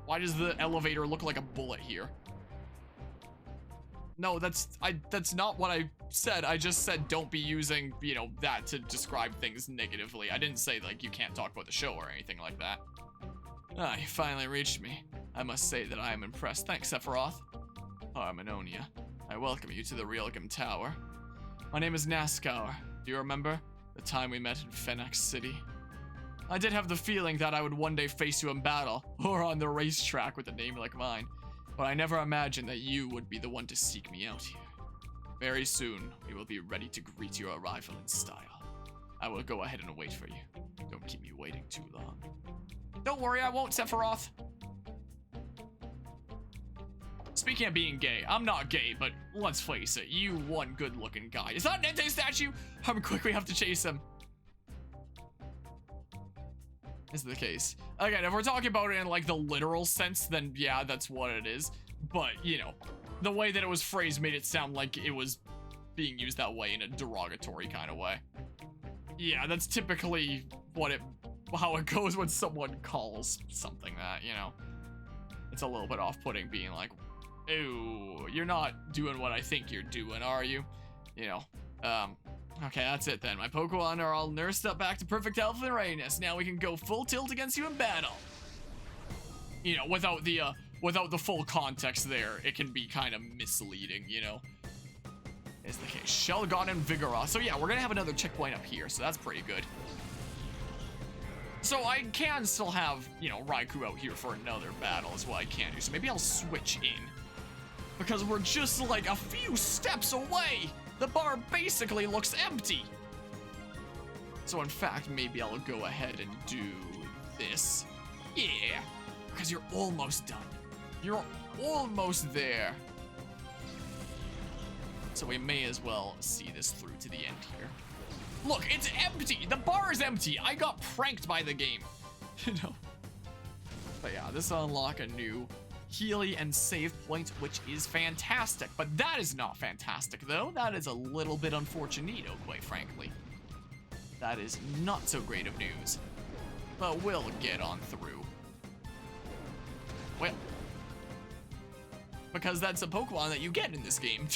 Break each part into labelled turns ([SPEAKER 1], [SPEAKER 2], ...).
[SPEAKER 1] Why does the elevator look like a bullet here? No, that's not what I said. I just said don't be using, you know, that to describe things negatively. I didn't say, like, you can't talk about the show or anything like that. Ah, you finally reached me. I must say that I am impressed. Thanks, Sephiroth. Harmonia, I welcome you to the Realgam Tower. My name is Naskauer. Do you remember the time we met in Phoenix City? I did have the feeling that I would one day face you in battle, or on the racetrack with a name like mine, but I never imagined that you would be the one to seek me out here. Very soon, we will be ready to greet your arrival in style. I will go ahead and wait for you. Don't keep me waiting too long. Don't worry, I won't, Sephiroth. Speaking of being gay, I'm not gay, but let's face it, you one good-looking guy. Is that an Entei statue? I'm quickly have to chase him. Is the case. Again, if we're talking about it in like the literal sense, then yeah, that's what it is. But, you know, the way that it was phrased made it sound like it was being used that way in a derogatory kind of way. Yeah, that's typically how it goes when someone calls something that, you know. It's a little bit off-putting being like, ooh, you're not doing what I think you're doing, are you? You know, okay, that's it then. My Pokemon are all nursed up back to perfect health and readiness. Now we can go full tilt against you in battle. You know, without the full context there, it can be kind of misleading, you know. Is the case. Shelgon and Vigoroth. So yeah, we're gonna have another checkpoint up here, so that's pretty good. So I can still have, you know, Raikou out here for another battle is what I can do. So maybe I'll switch in. Because we're just like a few steps away. The bar basically looks empty. So in fact, maybe I'll go ahead and do this. Yeah, because you're almost done. You're almost there. So we may as well see this through to the end here. Look, it's empty. The bar is empty. I got pranked by the game. You know. But yeah, this will unlock a new Healy and save point, which is fantastic. But that is not fantastic, though. That is a little bit unfortunito, quite frankly. That is not so great of news. But we'll get on through. Well, because that's a Pokemon that you get in this game.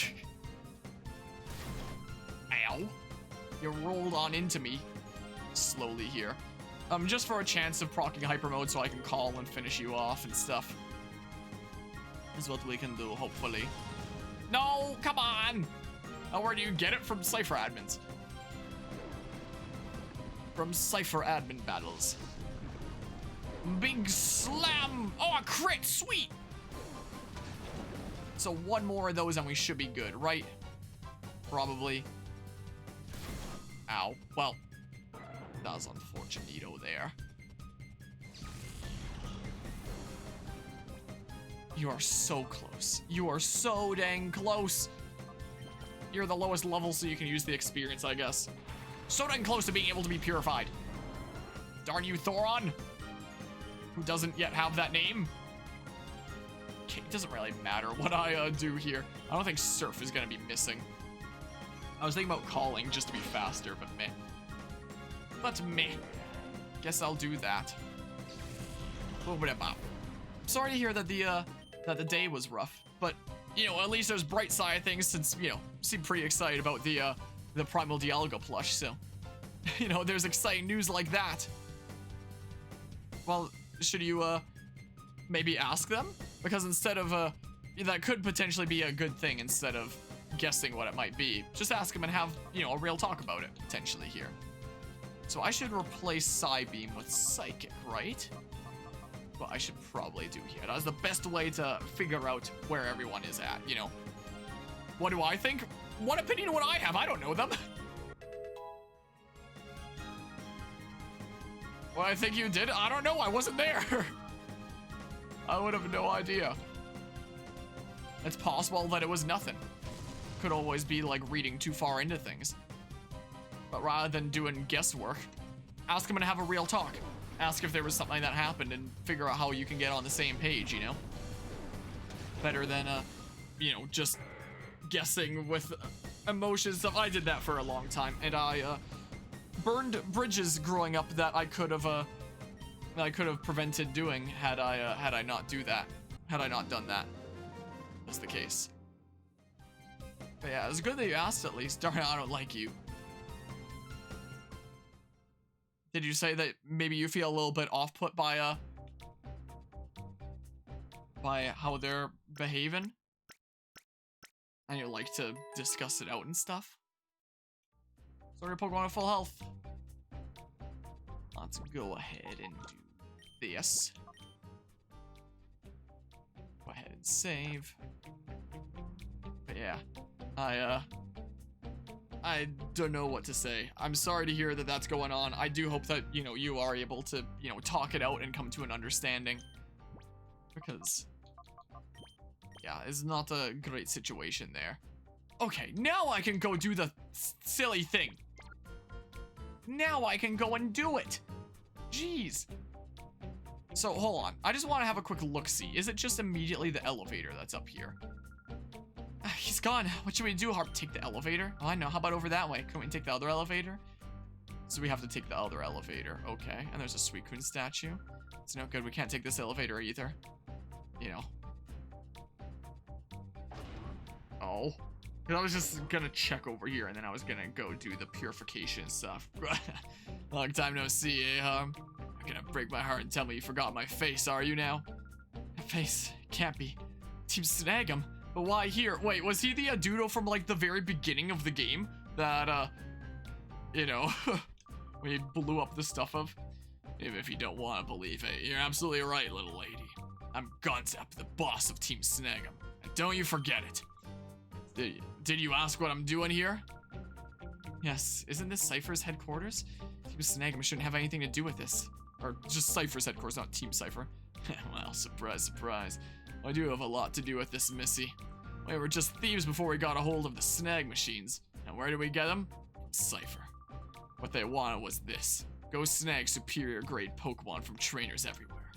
[SPEAKER 1] Ow. You rolled on into me slowly here. Just for a chance of proccing Hyper Mode so I can call and finish you off and stuff. Is what we can do, hopefully. No, come on! Oh, where do you get it? From Cypher admins. From Cypher admin battles. Big slam! Oh, a crit! Sweet! So one more of those and we should be good, right? Probably. Ow. Well, that was unfortunito there. You are so close. You are so dang close. You're the lowest level, so you can use the experience, I guess. So dang close to being able to be purified. Darn you, Thoron. Who doesn't yet have that name. Okay, it doesn't really matter what I do here. I don't think Surf is gonna be missing. I was thinking about calling just to be faster, but meh. But meh. Guess I'll do that. Sorry to hear that the day was rough, but you know, at least there's bright side of things since, you know, seem pretty excited about the Primal Dialga plush, so you know, there's exciting news like that. Well, should you maybe ask them? Because instead of that could potentially be a good thing instead of guessing what it might be. Just ask them and have, you know, a real talk about it potentially here. So I should replace Psybeam with Psychic, right? What I should probably do here. That's the best way to figure out where everyone is at, you know. What do I think? What opinion would I have? I don't know them. What I think you did? I don't know. I wasn't there. I would have no idea. It's possible that it was nothing. Could always be like reading too far into things. But rather than doing guesswork, ask them and have a real talk. Ask if there was something that happened and figure out how you can get on the same page, you know? Better than, you know, just guessing with emotions stuff. I did that for a long time, and I, burned bridges growing up that I could have, that I could have prevented doing had I not done that. That's the case. But yeah, it's good that you asked at least. Darn it, I don't like you. Did you say that maybe you feel a little bit off-put by how they're behaving? And you like to discuss it out and stuff? Sorry, Pokemon at full health. Let's go ahead and do this. Go ahead and save. But yeah, I don't know what to say. I'm sorry to hear that that's going on. I do hope that, you know, you are able to, you know, talk it out and come to an understanding. Because, yeah, it's not a great situation there. Okay, now I can go do the silly thing. Now I can go and do it. Jeez. So, hold on. I just want to have a quick look-see. Is it just immediately the elevator that's up here? He's gone. What should we do, Harp? Take the elevator? Oh, I know. How about over that way? Can we take the other elevator? So we have to take the other elevator. Okay. And there's a Suicune statue. It's no good. We can't take this elevator either. You know. Oh. Because I was just gonna check over here and then I was gonna go do the purification stuff. Long time no see, eh, Harp? You're gonna break my heart and tell me you forgot my face, are you now? My face? Can't be. Team Snagem. But why here? Wait, was he the Adudo from, like, the very beginning of the game? That, you know, we blew up the stuff of? Even if you don't want to believe it, you're absolutely right, little lady. I'm Gonzap, the boss of Team Snagem. And don't you forget it. Did you ask what I'm doing here? Yes, isn't this Cypher's headquarters? Team Snagem shouldn't have anything to do with this. Or just Cypher's headquarters, not Team Cypher. Well, surprise, surprise. I do have a lot to do with this, Missy. We were just thieves before we got a hold of the snag machines. And where did we get them? Cypher. What they wanted was this. Go snag superior grade Pokemon from trainers everywhere.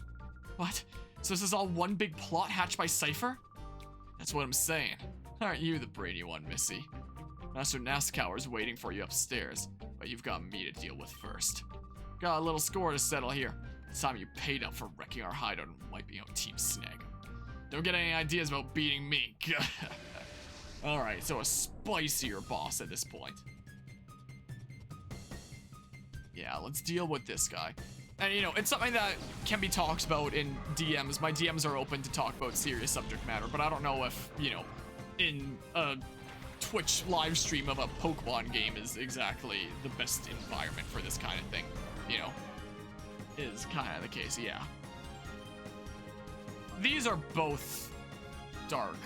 [SPEAKER 1] What? So this is all one big plot hatched by Cypher? That's what I'm saying. Aren't you the brainy one, Missy? Master Nazcawer's waiting for you upstairs, but you've got me to deal with first. Got a little score to settle here. It's time you paid up for wrecking our hideout and wiping out Team Snagem. Don't get any ideas about beating me. Alright, so a spicier boss at this point. Yeah, let's deal with this guy. And, you know, it's something that can be talked about in DMs. My DMs are open to talk about serious subject matter, but I don't know if, you know, in a Twitch live stream of a Pokemon game is exactly the best environment for this kind of thing. You know, is kind of the case, yeah. These are both dark.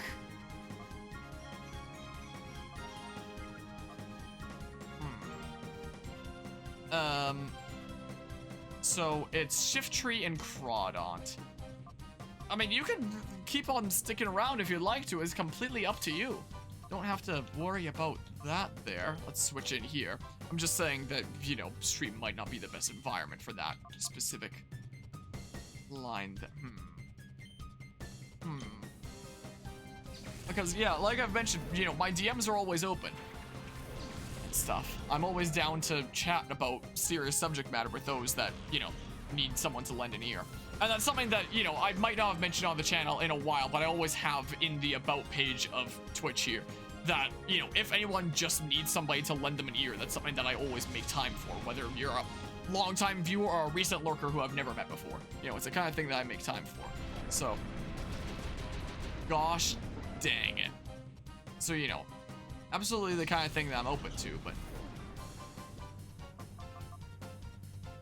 [SPEAKER 1] So it's Shiftry and Crawdaunt. I mean, you can keep on sticking around if you'd like to. It's completely up to you. Don't have to worry about that there. Let's switch in here. I'm just saying that, you know, stream might not be the best environment for that specific line that, Because, yeah, like I've mentioned, you know, my DMs are always open and stuff. I'm always down to chat about serious subject matter with those that, you know, need someone to lend an ear. And that's something that, you know, I might not have mentioned on the channel in a while, but I always have in the About page of Twitch here. That, you know, if anyone just needs somebody to lend them an ear, that's something that I always make time for, whether you're a longtime viewer or a recent lurker who I've never met before. You know, it's the kind of thing that I make time for. So, gosh dang it. So, you know, absolutely the kind of thing that I'm open to, but...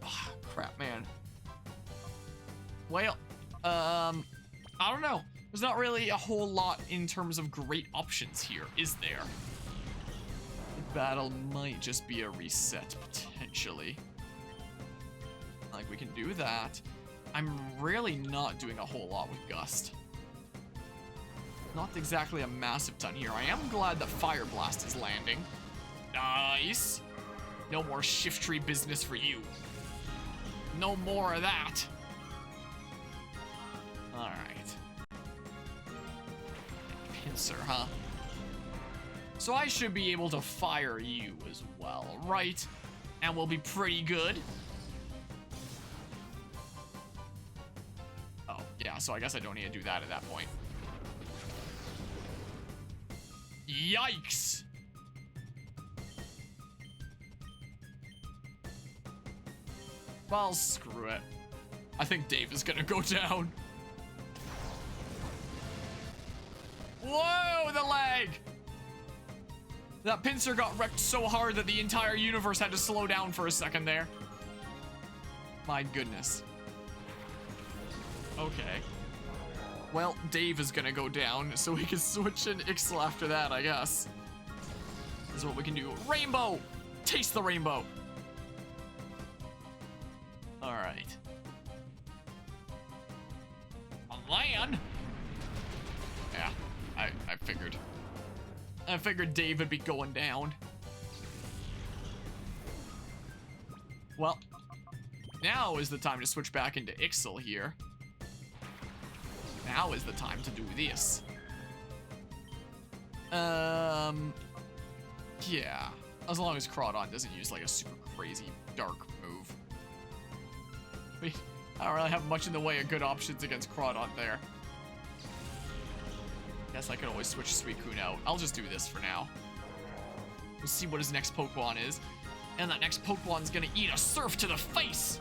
[SPEAKER 1] Oh, crap, man. Well, I don't know. There's not really a whole lot in terms of great options here, is there? The battle might just be a reset, potentially. Like, we can do that. I'm really not doing a whole lot with Gust. Not exactly a massive ton here. I am glad that Fire Blast is landing. Nice. No more Shiftry business for you. No more of that. Alright. Pincer, huh? So I should be able to fire you as well, right? And we'll be pretty good. yeah, so I guess I don't need to do that at that point. Yikes! Well, screw it. I think Dave is gonna go down. Whoa, the leg! That pincer got wrecked so hard that the entire universe had to slow down for a second there. My goodness. Okay. Well, Dave is gonna go down, so we can switch in Ixel after that, I guess. This is what we can do. Rainbow! Taste the rainbow! Alright. A land? Yeah, I figured. I figured Dave would be going down. Well, now is the time to switch back into Ixel here. Now is the time to do this. Yeah. As long as Crawdon doesn't use like a super crazy dark move. I don't really have much in the way of good options against Crawdon there. Guess I could always switch Suicune out. I'll just do this for now. We'll see what his next Pokemon is. And that next Pokemon's gonna eat a Surf to the face!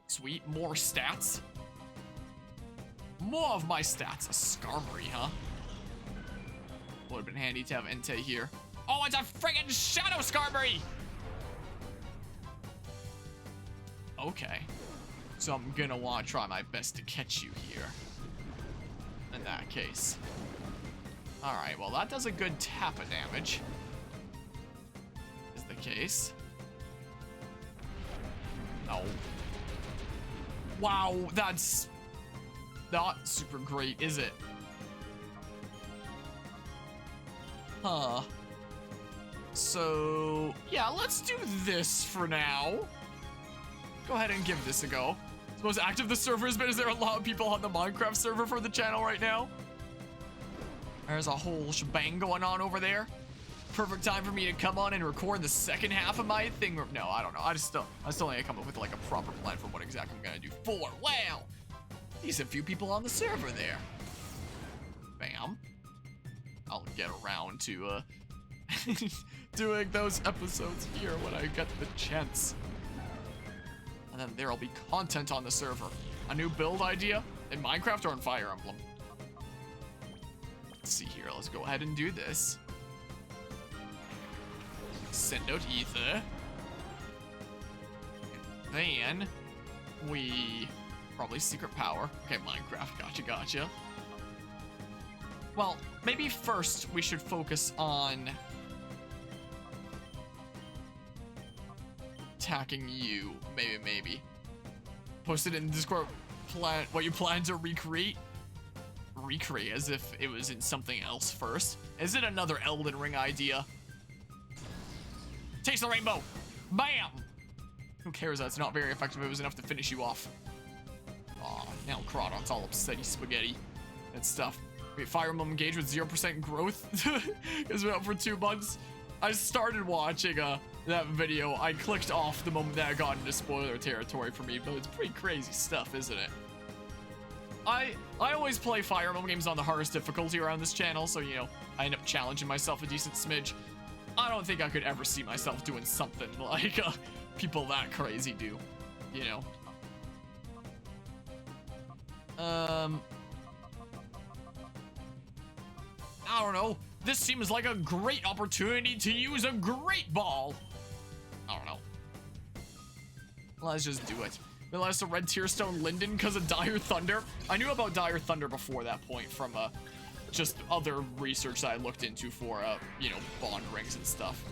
[SPEAKER 1] Sweet, more stats. More of my stats. A Skarmory, huh? Would have been handy to have Entei here. Oh, it's a friggin' Shadow Skarmory! Okay. So I'm gonna want to try my best to catch you here. In that case. Alright, well that does a good tap of damage. Is the case. No. Wow, that's not super great, is it? Huh. So, yeah, let's do this for now. Go ahead and give this a go. It's the most active the server has been. Is there a lot of people on the Minecraft server for the channel right now? There's a whole shebang going on over there. Perfect time for me to come on and record the second half of my thing. No, I don't know. I still need to come up with like a proper plan for what exactly I'm gonna do for. Wow, decent few people on the server there. Bam. I'll get around to doing those episodes here when I get the chance. And then there'll be content on the server. A new build idea in Minecraft or in Fire Emblem. Let's see here. Let's go ahead and do this. Send out Ether. And then we probably Secret Power. Okay, Minecraft. Gotcha. Well, maybe first we should focus on attacking you. Maybe. Post it in Discord. What you plan to recreate? Recreate as if it was in something else first. Is it another Elden Ring idea? Taste the rainbow. Bam! Who cares? That's not very effective. It was enough to finish you off. Aw, now Crawdon's all upsetty spaghetti and stuff. Wait, Fire Emblem Engage with 0% growth? It's been up for 2 months. I started watching that video. I clicked off the moment that I got into spoiler territory for me, but it's pretty crazy stuff, isn't it? I always play Fire Emblem games on the hardest difficulty around this channel, so, you know, I end up challenging myself a decent smidge. I don't think I could ever see myself doing something like people that crazy do, you know? I don't know. This seems like a great opportunity to use a great ball. I don't know. Let's just do it. Realized a red Tearstone Linden because of Dire Thunder. I knew about Dire Thunder before that point from just other research that I looked into for, you know, bond rings and stuff.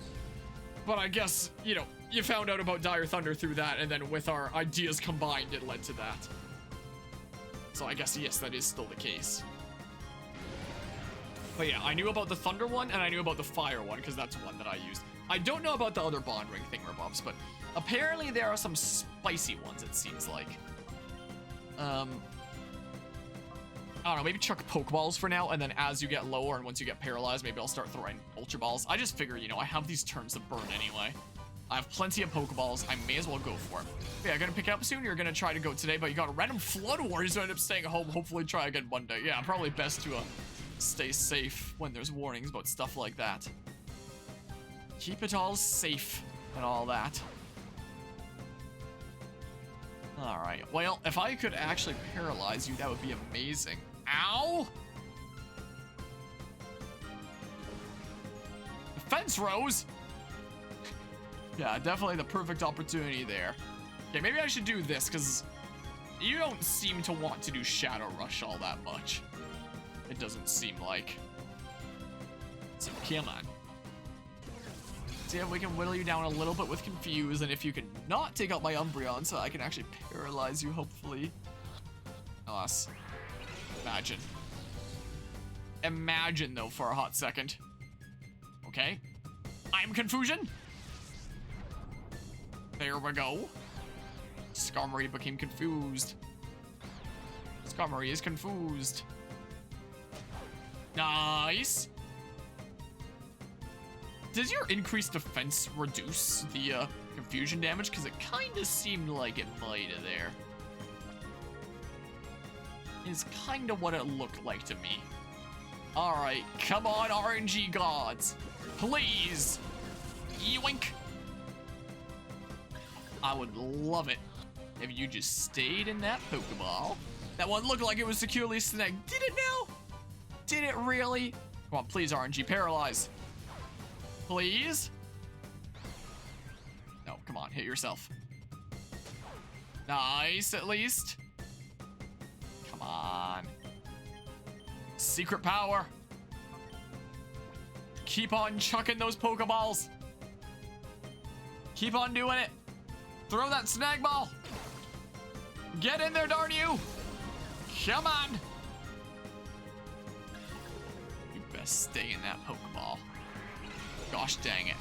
[SPEAKER 1] But I guess, you know, you found out about Dire Thunder through that, and then with our ideas combined, it led to that. So I guess, yes, that is still the case. But yeah, I knew about the Thunder one, and I knew about the Fire one, because that's one that I used. I don't know about the other bond ring thingamabobs, but apparently there are some spicy ones, it seems like. I don't know, maybe chuck Pokeballs for now, and then as you get lower and once you get paralyzed, maybe I'll start throwing Ultra Balls. I just figure, you know, I have these turns to burn anyway. I have plenty of Pokeballs. I may as well go for it. Yeah, gonna pick it up soon. You're gonna try to go today, but you got a random Flood War. So end up staying home. Hopefully try again Monday. Yeah, probably best to stay safe when there's warnings about stuff like that. Keep it all safe and all that. Alright, well, if I could actually paralyze you, that would be amazing. Ow! Defense Rose! Yeah, definitely the perfect opportunity there. Okay, maybe I should do this, because you don't seem to want to do Shadow Rush all that much. It doesn't seem like. So, come on. See if we can whittle you down a little bit with Confuse, and if you can not take out my Umbreon, so I can actually paralyze you, hopefully. Us. Imagine. Imagine, though, for a hot second. Okay. I'm Confusion. There we go. Skarmory became confused. Skarmory is confused. Nice. Does your increased defense reduce the confusion damage? Because it kind of seemed like it might have there. Is kind of what it looked like to me. Alright, come on, RNG gods. Please. Yoink. I would love it if you just stayed in that Pokeball. That one looked like it was securely snagged. Did it now? Did it really? Come on, please, RNG, paralyze. Please? No, come on, hit yourself. Nice, at least. Come on. Secret power. Keep on chucking those Pokeballs. Keep on doing it. Throw that snag ball. Get in there, darn you. Come on. You best stay in that Pokeball. Gosh dang it.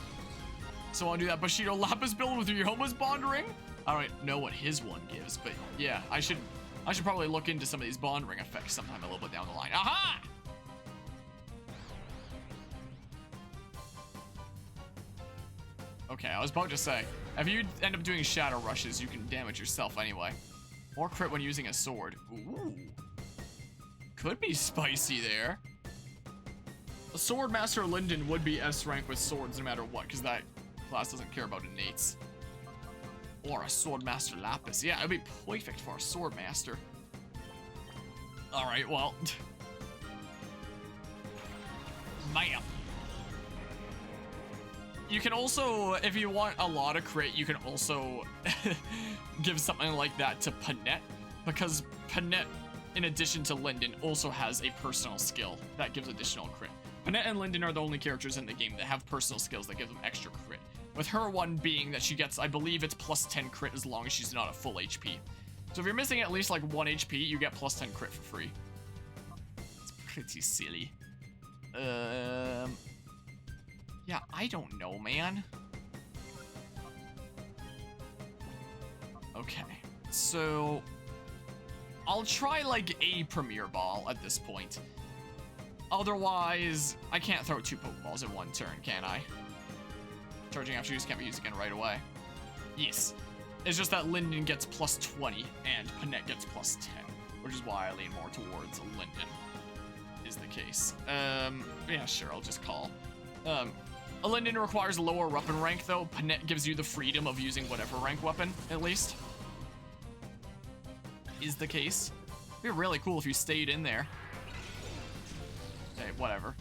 [SPEAKER 1] So I'll do that Bushido Lapis build with Ryoma's Bond Ring. I don't know what his one gives, but yeah, I should probably look into some of these Bond Ring effects sometime a little bit down the line. Aha! Okay, I was about to say, if you end up doing Shadow Rushes, you can damage yourself anyway. Or crit when using a sword. Ooh. Could be spicy there. A Swordmaster Linden would be S rank with swords no matter what, because that class doesn't care about innates. Or a Swordmaster Lapis. Yeah, it would be perfect for a Swordmaster. Alright, well. Man. You can also, if you want a lot of crit, you can also give something like that to Panette, because Panette, in addition to Linden, also has a personal skill that gives additional crit. Panette and Linden are the only characters in the game that have personal skills that give them extra crit. With her one being that she gets, I believe it's plus 10 crit as long as she's not at full HP. So if you're missing at least like 1 HP, you get plus 10 crit for free. It's pretty silly. Yeah, I don't know, man. Okay, so I'll try like a Premier Ball at this point. Otherwise, I can't throw 2 Pokeballs in one turn, can I? Charging after use can't be used again right away. Yes. It's just that Linden gets plus 20 and Panette gets plus 10, which is why I lean more towards Linden, is the case. Yeah, sure, I'll just call. A Linden requires a lower weapon rank, though. Panette gives you the freedom of using whatever rank weapon, at least. Is the case. It'd be really cool if you stayed in there. Okay, whatever.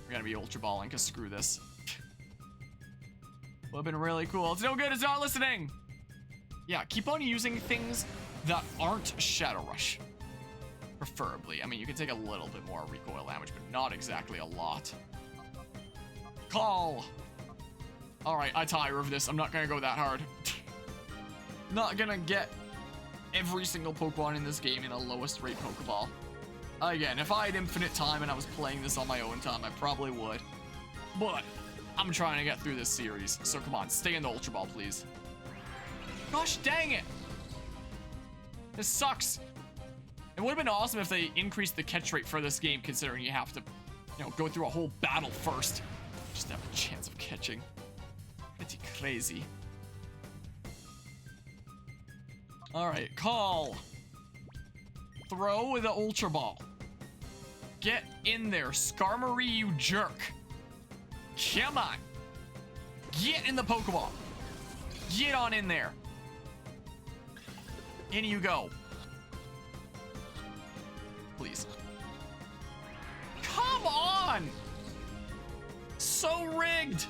[SPEAKER 1] We're gonna be Ultra Balling, because screw this. Would have been really cool. It's no good, it's not listening! Yeah, keep on using things that aren't Shadow Rush. Preferably. I mean, you can take a little bit more recoil damage, but not exactly a lot. Call! Alright, I tire of this. I'm not gonna go that hard. Not gonna get every single Pokemon in this game in a lowest rate Pokeball. Again, if I had infinite time and I was playing this on my own time, I probably would. But I'm trying to get through this series, so come on, stay in the Ultra Ball, please. Gosh dang it! This sucks. It would have been awesome if they increased the catch rate for this game, considering you have to, you know, go through a whole battle first. Just have a chance of catching. Pretty crazy. Alright, call. Throw the Ultra Ball. Get in there, Skarmory, you jerk. Come on. Get in the Pokeball. Get on in there. In you go. Please. Come on! So rigged!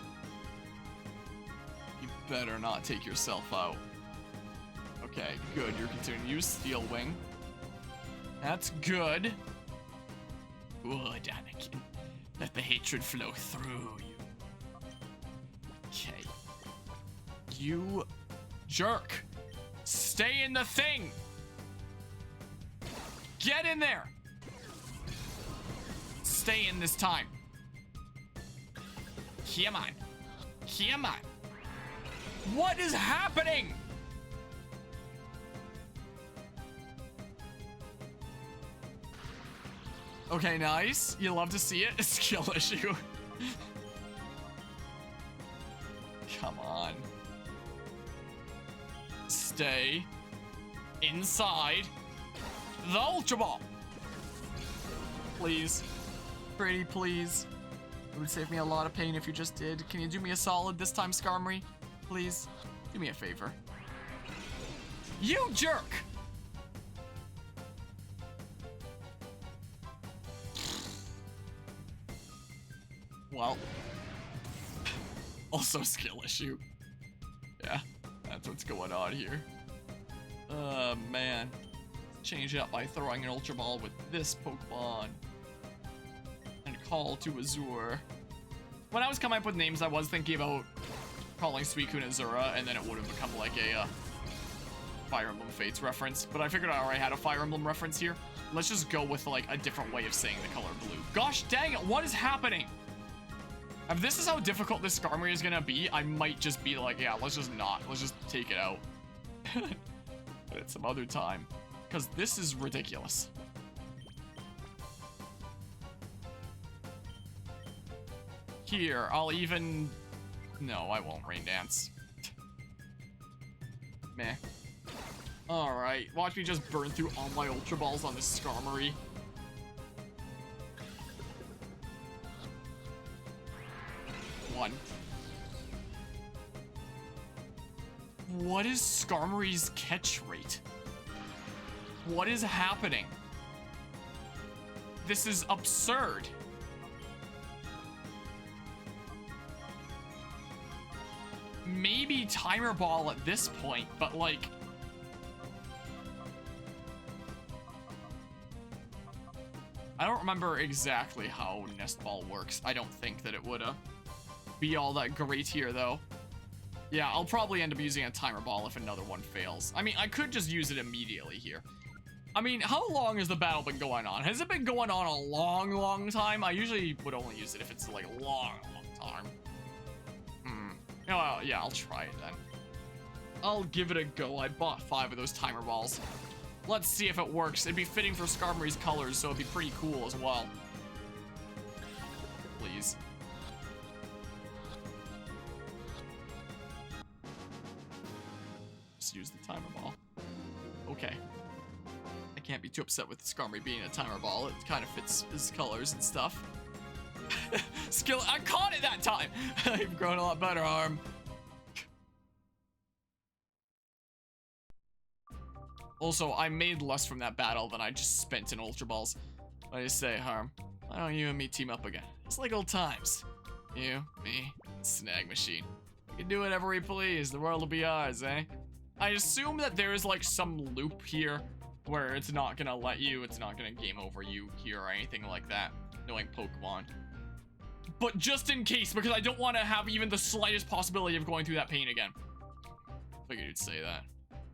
[SPEAKER 1] You better not take yourself out. Okay, good. You're continuing to use Steel Wing. That's good. Good, Anakin. Let the hatred flow through you. Okay. You jerk. Stay in the thing. Get in there. Stay in this time. Come on. Come on. What is happening? Okay, nice. You love to see it. Skill issue. Come on. Stay inside the Ultra Ball. Please. Pretty please. It would save me a lot of pain if you just did. Can you do me a solid this time, Skarmory? Please. Do me a favor. You jerk! Well. Also skill issue. Yeah, that's what's going on here. Man. Change it up by throwing an Ultra Ball with this Pokemon. And call to Azure. When I was coming up with names, I was thinking about calling Suicune Azura, and then it would have become like a Fire Emblem Fates reference. But I figured I already had a Fire Emblem reference here. Let's just go with like a different way of saying the color blue. Gosh dang it, what is happening? If this is how difficult this Skarmory is gonna be, I might just be like, yeah, let's just not. Let's just take it out. At some other time. Because this is ridiculous. Here, I'll even... No, I won't Rain Dance. Meh. Alright, watch me just burn through all my Ultra Balls on this Skarmory. One. What is Skarmory's catch rate? What is happening? This is absurd. Maybe Timer Ball at this point, but like... I don't remember exactly how Nest Ball works. I don't think that it would be all that great here, though. Yeah, I'll probably end up using a Timer Ball if another one fails. I mean, I could just use it immediately here. I mean, how long has the battle been going on? Has it been going on a long, long time? I usually would only use it if it's like a long, long time. Oh, yeah, I'll try it then. I'll give it a go. I bought 5 of those Timer Balls. Let's see if it works. It'd be fitting for Skarmory's colors, so it'd be pretty cool as well. Please. Just use the Timer Ball. Okay. I can't be too upset with Skarmory being a Timer Ball. It kind of fits his colors and stuff. Skill, I caught it that time. I've grown a lot better, Arm. Also, I made less from that battle than I just spent in Ultra Balls. What do you say, Harm? Why don't you and me team up again? It's like old times. You, me, Snag Machine. We can do whatever we please. The world will be ours, eh? I assume that there is like some loop here where it's not gonna let you, it's not gonna game over you here or anything like that, knowing Pokemon. But just in case, because I don't want to have even the slightest possibility of going through that pain again. Figured you'd say that.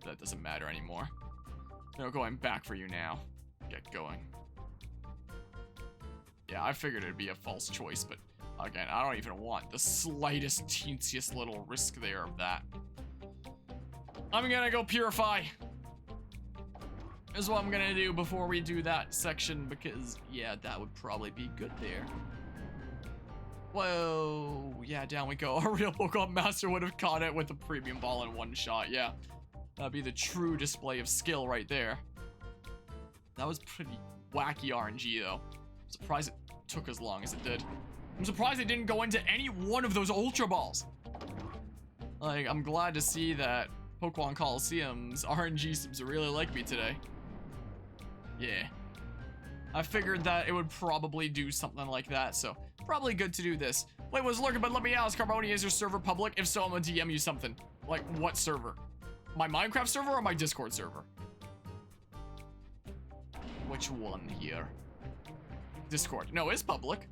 [SPEAKER 1] That doesn't matter anymore. No going back for you now. Get going. Yeah, I figured it'd be a false choice, but again, I don't even want the slightest teensiest little risk there of that. I'm gonna go Purify. Is what I'm gonna do before we do that section, because yeah, that would probably be good there. Whoa. Yeah, down we go. A real Pokemon Master would have caught it with a premium ball in one shot. Yeah. That'd be the true display of skill right there. That was pretty wacky RNG, though. I'm surprised it took as long as it did. I'm surprised it didn't go into any one of those Ultra Balls. Like, I'm glad to see that Pokémon Colosseum's RNG seems to really like me today. Yeah. I figured that it would probably do something like that, so probably good to do this. Wait, was lurking, but let me ask, Carboni, is your server public? If so, I'm gonna DM you something. Like, what server? My Minecraft server or my Discord server? Which one here? Discord. No, it's public.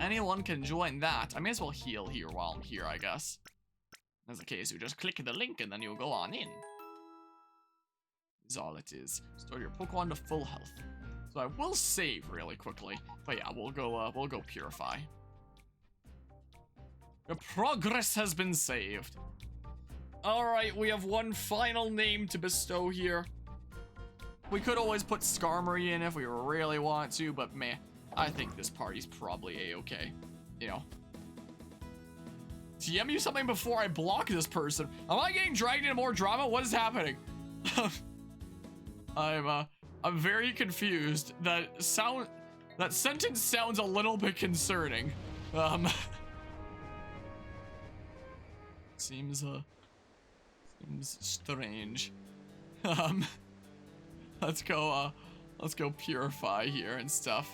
[SPEAKER 1] Anyone can join that. I may as well heal here while I'm here, I guess. As the case, you just click the link and then you'll go on in. Is all it is. Restore your Pokemon to full health. So I will save really quickly. But yeah, we'll go purify. The progress has been saved. Alright, we have one final name to bestow here. We could always put Skarmory in if we really want to, but meh. I think this party's probably a-okay. You know. DM you something before I block this person. Am I getting dragged into more drama? What is happening? I'm very confused. That sentence sounds a little bit concerning. Seems strange. Let's go purify here and stuff.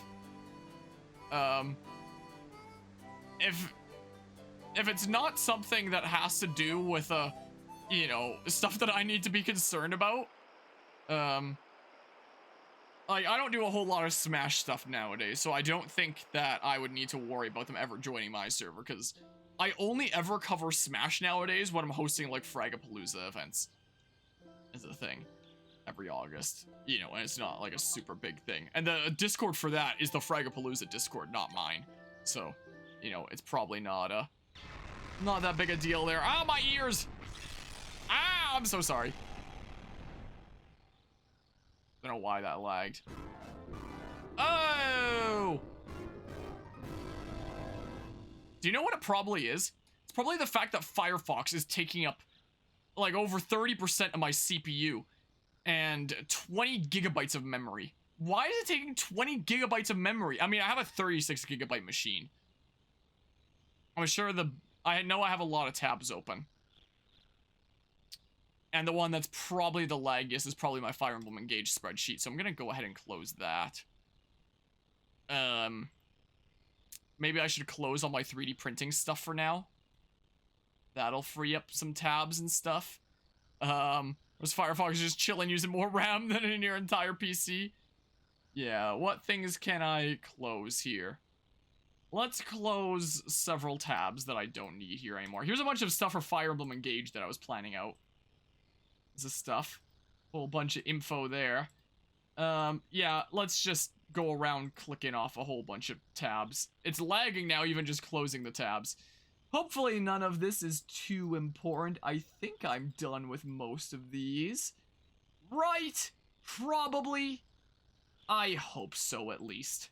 [SPEAKER 1] If it's not something that has to do with you know, stuff that I need to be concerned about, like, I don't do a whole lot of Smash stuff nowadays, so I don't think that I would need to worry about them ever joining my server, because I only ever cover Smash nowadays when I'm hosting, like, Fragapalooza events. Is the thing. Every August. You know, and it's not, like, a super big thing. And the Discord for that is the Fragapalooza Discord, not mine. So, you know, it's probably not that big a deal there. Ah, my ears! Ah, I'm so sorry. I don't know why that lagged. Oh! Do you know what it probably is? It's probably the fact that Firefox is taking up like over 30% of my CPU and 20 gigabytes of memory. Why is it taking 20 gigabytes of memory? I mean, I have a 36 gigabyte machine. I'm sure I know I have a lot of tabs open. And the one that's probably the laggiest is probably my Fire Emblem Engage spreadsheet, so I'm gonna go ahead and close that. Maybe I should close all my 3D printing stuff for now. That'll free up some tabs and stuff. Was Firefox just chilling using more RAM than in your entire PC? Yeah, what things can I close here? Let's close several tabs that I don't need here anymore. Here's a bunch of stuff for Fire Emblem Engage that I was planning out. This is stuff. Whole bunch of info there. Yeah, let's just go around clicking off a whole bunch of tabs. It's lagging now, even just closing the tabs. Hopefully none of this is too important. I think I'm done with most of these. Right? Probably. I hope so, at least.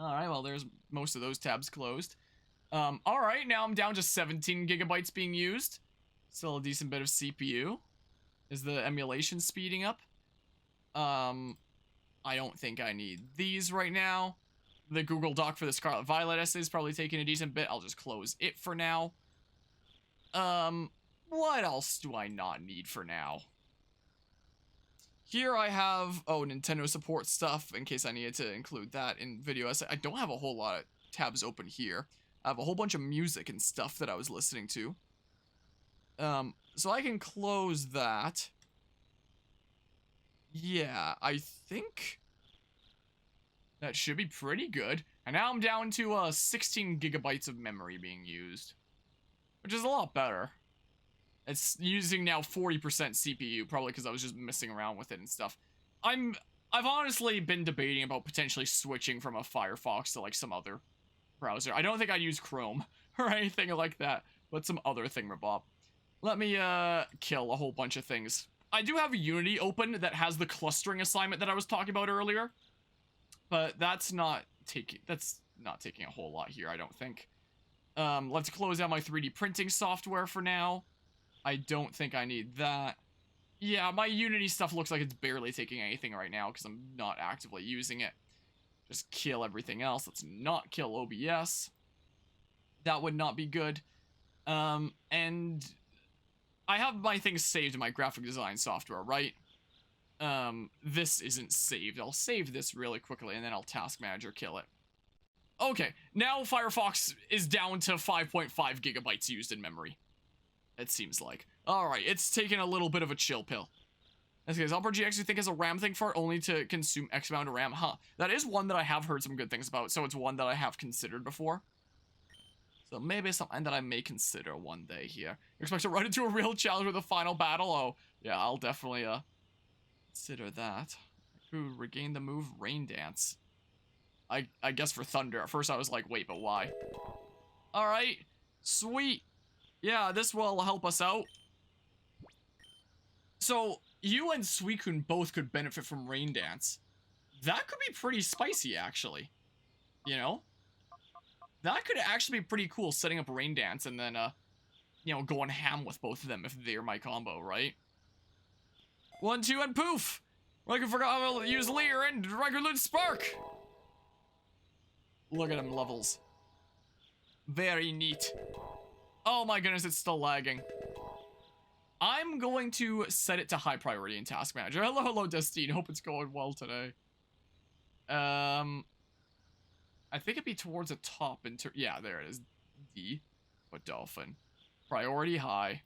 [SPEAKER 1] Alright, well, there's most of those tabs closed. Alright, now I'm down to 17 gigabytes being used. Still a decent bit of CPU. Is the emulation speeding up? I don't think I need these right now. The Google Doc for the Scarlet Violet essay is probably taking a decent bit. I'll just close it for now. What else do I not need for now? Here I have, Nintendo support stuff in case I needed to include that in video essay. I don't have a whole lot of tabs open here. I have a whole bunch of music and stuff that I was listening to. So I can close that. Yeah, I think that should be pretty good. And now I'm down to 16 gigabytes of memory being used, which is a lot better. It's using now 40% CPU, probably because I was just messing around with it and stuff. I've honestly been debating about potentially switching from a Firefox to like some other browser. I don't think I'd use Chrome or anything like that, but some other thingamabob. Let me kill a whole bunch of things. I do have Unity open that has the clustering assignment that I was talking about earlier, but that's not not taking a whole lot here, I don't think. Let's close out my 3D printing software for now. I don't think I need that. Yeah, my Unity stuff looks like it's barely taking anything right now because I'm not actively using it. Just kill everything else. Let's not kill OBS. That would not be good. And I have my things saved in my graphic design software, right? This isn't saved. I'll save this really quickly and then I'll task manager kill it. Okay, now Firefox is down to 5.5 gigabytes used in memory. It seems like. Alright, it's taken a little bit of a chill pill. Okay, Opera GX you think is a RAM thing for it, only to consume X amount of RAM? Huh. That is one that I have heard some good things about, so it's one that I have considered before. So maybe something that I may consider one day here. You expect to run into a real challenge with a final battle? Oh, yeah, I'll definitely, consider that. Ooh, regain the move, Rain Dance. I guess for Thunder. At first I was like, wait, but why? Alright, sweet. Yeah, this will help us out. So, you and Suicune both could benefit from Rain Dance. That could be pretty spicy, actually. You know? That could actually be pretty cool, setting up Rain Dance and then, you know, going ham with both of them if they're my combo, right? 1, 2, and poof! Like I forgot I'll use Leer and Regular Spark! Look at them levels. Very neat. Oh my goodness, it's still lagging. I'm going to set it to high priority in Task Manager. Hello, Destine. Hope it's going well today. I think it'd be towards the top yeah, there it is. D. But Dolphin. Priority high.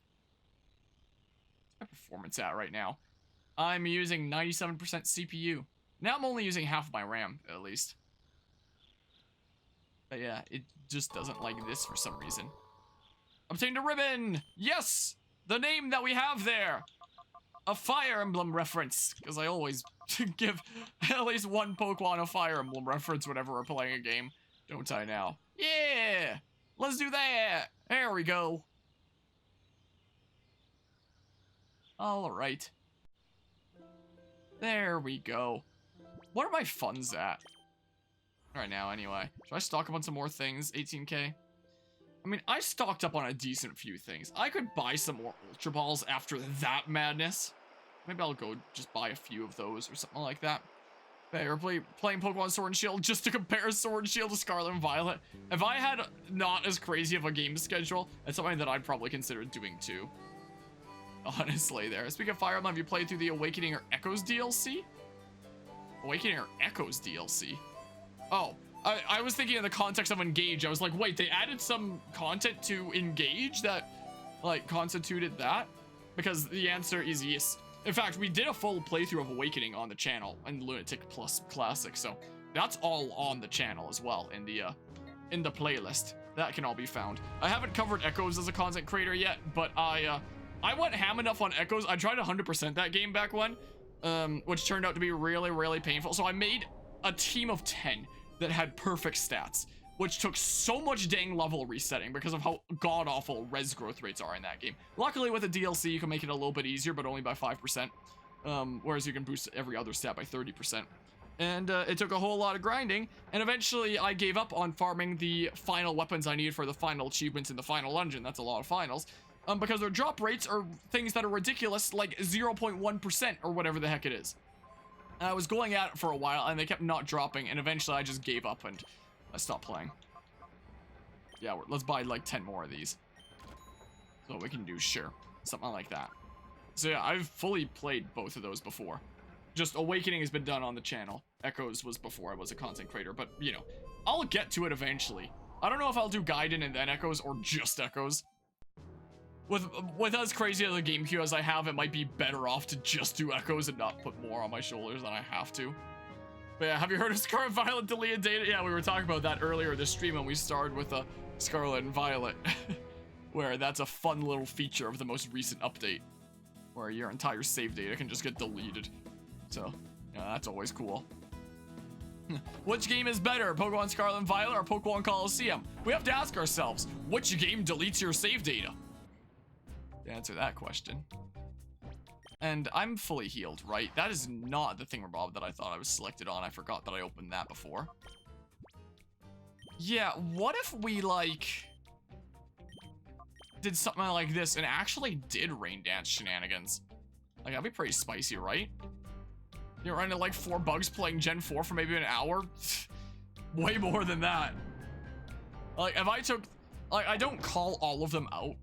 [SPEAKER 1] What's my performance at right now? I'm using 97% CPU. Now I'm only using half of my RAM, at least. But yeah, it just doesn't like this for some reason. Obtained a ribbon! Yes! The name that we have there! A Fire Emblem reference, because I always give at least one Pokemon a Fire Emblem reference whenever we're playing a game. Don't I now? Yeah! Let's do that! There we go. Alright. There we go. What are my funds at? Right now, anyway. Should I stock up on some more things? 18k? I mean, I stocked up on a decent few things. I could buy some more Ultra Balls after that madness. Maybe I'll go just buy a few of those or something like that. But yeah, we're playing Pokemon Sword and Shield just to compare Sword and Shield to Scarlet and Violet. If I had not as crazy of a game schedule, it's something that I'd probably consider doing too. Honestly there. Speaking of Fire Emblem, have you played through the Awakening or Echoes DLC? Awakening or Echoes DLC? Oh, I was thinking in the context of Engage. I was like, wait, they added some content to Engage that, like, constituted that? Because the answer is yes. In fact, we did a full playthrough of Awakening on the channel in Lunatic Plus Classic, so that's all on the channel as well in the playlist. That can all be found. I haven't covered Echoes as a content creator yet, but I went ham enough on Echoes. I tried 100% that game back when, which turned out to be really, really painful. So I made a team of 10 that had perfect stats, which took so much dang level resetting because of how god-awful res growth rates are in that game. Luckily, with the DLC, you can make it a little bit easier, but only by 5%, whereas you can boost every other stat by 30%. And it took a whole lot of grinding, and eventually I gave up on farming the final weapons I needed for the final achievements in the final dungeon. That's a lot of finals. Because their drop rates are things that are ridiculous, like 0.1% or whatever the heck it is. I was going at it for a while, and they kept not dropping, and eventually I just gave up and I stopped playing. Yeah, let's buy like 10 more of these. So we can do, sure, something like that. So yeah, I've fully played both of those before. Just Awakening has been done on the channel. Echoes was before I was a content creator, but you know, I'll get to it eventually. I don't know if I'll do Gaiden and then Echoes or just Echoes. With as crazy as a GameCube as I have, it might be better off to just do Echoes and not put more on my shoulders than I have to. But yeah, have you heard of Scarlet Violet deleted data? Yeah, we were talking about that earlier this stream when we started with Scarlet and Violet. Where that's a fun little feature of the most recent update. Where your entire save data can just get deleted. So, yeah, that's always cool. Which game is better, Pokemon Scarlet and Violet or Pokemon Colosseum? We have to ask ourselves, which game deletes your save data? To answer that question. And I'm fully healed, right? That is not the thingamabob that I thought I was selected on. I forgot that I opened that before. Yeah, what if we, like, did something like this and actually did rain dance shenanigans? Like, that'd be pretty spicy, right? You're running like 4 bugs playing Gen 4 for maybe an hour? Way more than that. Like, if I took, like, I don't call all of them out.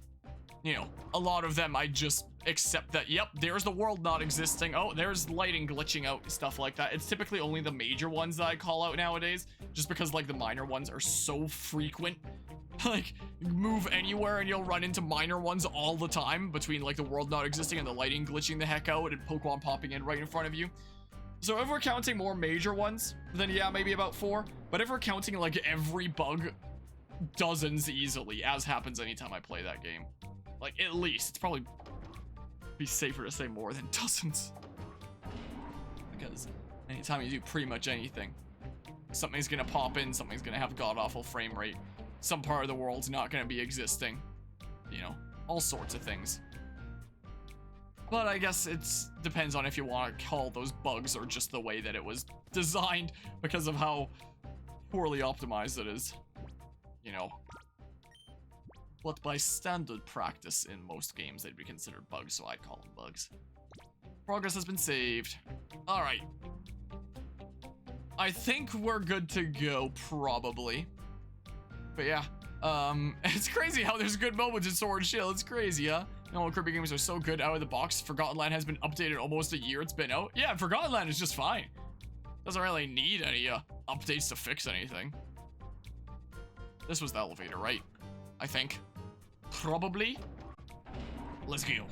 [SPEAKER 1] You know, a lot of them I just accept that, yep, there's the world not existing. Oh, there's lighting glitching out, stuff like that. It's typically only the major ones that I call out nowadays, just because, like, the minor ones are so frequent. Like, move anywhere and you'll run into minor ones all the time between, like, the world not existing and the lighting glitching the heck out and Pokemon popping in right in front of you. So if we're counting more major ones, then yeah, maybe about 4. But if we're counting, like, every bug, dozens easily, as happens anytime I play that game. Like, at least. It's probably be safer to say more than dozens. Because anytime you do pretty much anything, something's gonna pop in, something's gonna have god-awful frame rate, some part of the world's not gonna be existing. You know, all sorts of things. But I guess it depends on if you want to call those bugs or just the way that it was designed because of how poorly optimized it is. You know. But by standard practice in most games, they'd be considered bugs, so I'd call them bugs. Progress has been saved. Alright. I think we're good to go, probably. But yeah. It's crazy how there's good moments in Sword and Shield. It's crazy, huh? You know, Kirby games are so good out of the box. Forgotten Land has been updated almost a year it's been out. Yeah, Forgotten Land is just fine. Doesn't really need any updates to fix anything. This was the elevator, right? I think. Probably. Let's go.